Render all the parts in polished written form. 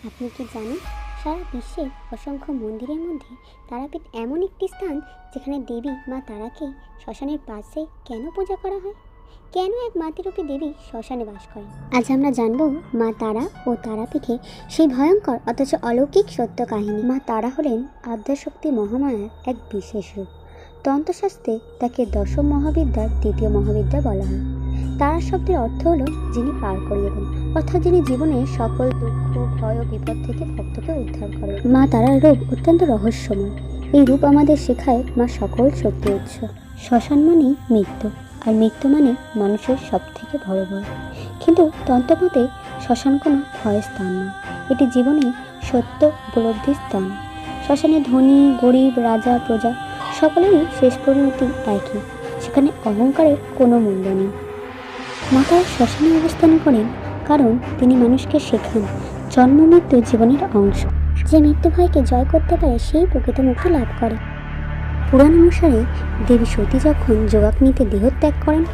আপনি কি জানেন সারা বিশ্বের অসংখ্য মন্দিরের মধ্যে তারাপীঠ এমন একটি স্থান যেখানে দেবী মা তারাকে শ্মশানের পাশে কেন পূজা করা হয়, কেন এক মাতৃরূপী দেবী শ্মশানে বাস করেন। আজ আমরা জানব মা তারা ও তারাপীঠে সেই ভয়ঙ্কর অথচ অলৌকিক সত্য কাহিনী। মা তারা হলেন আদ্যশক্তি মহামায়ার এক বিশেষ রূপ। তন্ত্রশাস্ত্রে তাকে দশম মহাবিদ্যার দ্বিতীয় মহাবিদ্যা বলা হয়। তারা শব্দের অর্থ হলো যিনি পার করিয়ে দেন, অর্থাৎ যিনি জীবনের সকল দুঃখ ভয় ও বিপদ থেকে ভক্তকে উদ্ধার করেন। মা তারার রূপ অত্যন্ত রহস্যময়। এই রূপ আমাদের শেখায় মা সকল শক্তি উৎস। শ্মশান মানেই মৃত্যু, আর মৃত্যু মানে মানুষের সব থেকে বড় ভয়। কিন্তু তন্ত্রমতে শ্মশান কোনো ভয়ের স্থান নয়, এটি জীবনের সত্য উপলব্ধির স্থান। শ্মশানে ধনী গরিব রাজা প্রজা সকলেরই শেষ পরিণতি একই, সেখানে অহংকারের কোনো মূল্য নেই। মা তারা শ্মশানে অবস্থান করেন কারণ তিনি মানুষকে শেখান জন্ম মৃত্যু জীবনের অংশ। যে মৃত্যু ভয়কে জয় করতে পারে সেই প্রকৃত মুক্তি লাভ করে। পুরাণ অনুসারে দেবী সতী যখন যোগাগ্নিতে দেহত্যাগ করেন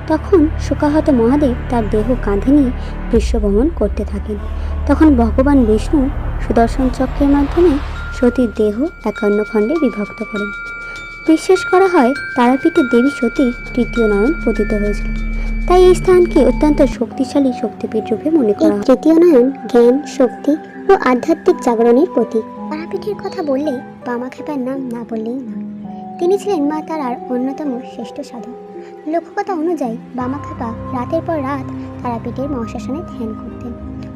তখন শোকাহত মহাদেব তার দেহ কাঁধে নিয়ে বিশ্বভ্রমণ করতে থাকেন। তখন ভগবান বিষ্ণু সুদর্শন চক্রের মাধ্যমে সতীর দেহ 51 খণ্ডে বিভক্ত করেন। বিশ্বাস করা হয় তারাপীঠে দেবী সতীর তৃতীয় নয়ন পতিত হয়েছিল, তাই এই স্থানকে অত্যন্ত শক্তিশালী শক্তিপীঠ রূপে মনে করা হয়। তৃতীয় নয়ন জ্ঞান শক্তি ও আধ্যাত্মিক জাগরণের প্রতীক। তারাপীঠের কথা বললে বামাখ্যাপার নাম না বললেই নয়। তিনি ছিলেন মা তারার অন্যতম শ্রেষ্ঠ সাধক। লোককথা অনুযায়ী বামাখ্যাপা রাতের পর রাত তারাপীঠের মহাশ্মশানে ধ্যান করতেন।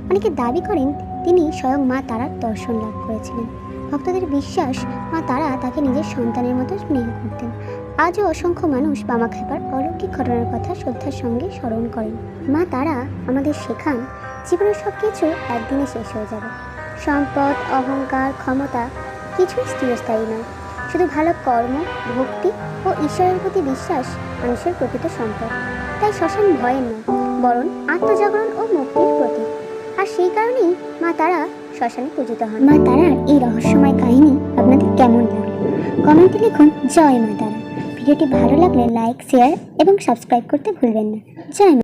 অনেকে দাবি করেন তিনি স্বয়ং মা তারার দর্শন লাভ করেছিলেন। ভক্তদের বিশ্বাস মা তারা তাকে নিজের সন্তানের মতো স্নেহ করতেন। আজও অসংখ্য মানুষ বামাখ্যাপার অলৌকিক ঘটনার কথা শ্রদ্ধার সঙ্গে স্মরণ করেন। মা তারা আমাদের শেখান জীবনের সব কিছু একদিনে শেষ হয়ে যাবে। সম্পদ অহংকার ক্ষমতা কিছুই চিরস্থায়ী নয়, শুধু ভালো কর্ম ভক্তি ও ঈশ্বরের প্রতি বিশ্বাস মানুষের প্রকৃত সম্পদ। তাই শ্মশান ভয়ের নয়, বরং আত্মজাগরণ ও মুক্তির প্রতীক। আর সেই কারণেই মা তারা শ্মশানে পূজিত হন। মা তারার এই রহস্যময় কাহিনী আপনাদের কেমন লাগলো কমেন্টে লিখুন। জয় মা তারা। ভিডিওটি ভালো লাগলে লাইক শেয়ার এবং সাবস্ক্রাইব করতে ভুলবেন না। জয় মা।